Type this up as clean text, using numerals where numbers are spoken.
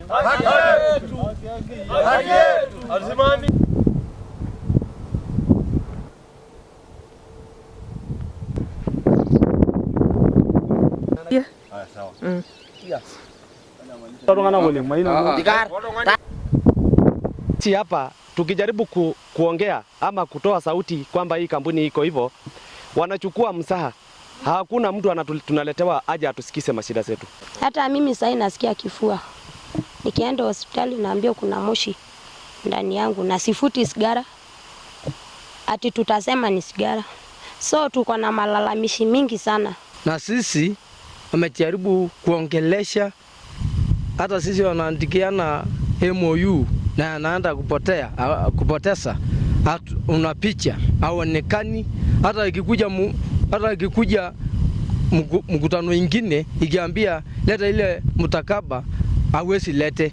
Haki yetu. Azimani. Si hapa tukijaribu kuongea ama kutoa sauti kwamba hii kampuni iko hivyo, wanachukua msaha. Hakuna mtu tunaletewa aje atusikize mashida zetu. Hata mimi sasa nasikia kifua. Nikienda hospitali naambiwa kuna moshi ndani yangu na sifuti sigara. Ati tutasema ni sigara. So tuko na malalamishi mingi sana. Na sisi wamejaribu kuongelesha, hata sisi wanaandikiana MOU na anaenda kupoteza. Una picha haonekani, hata ikikuja mkutano ingine ikiambia leta ile mtakaba hawezi lete.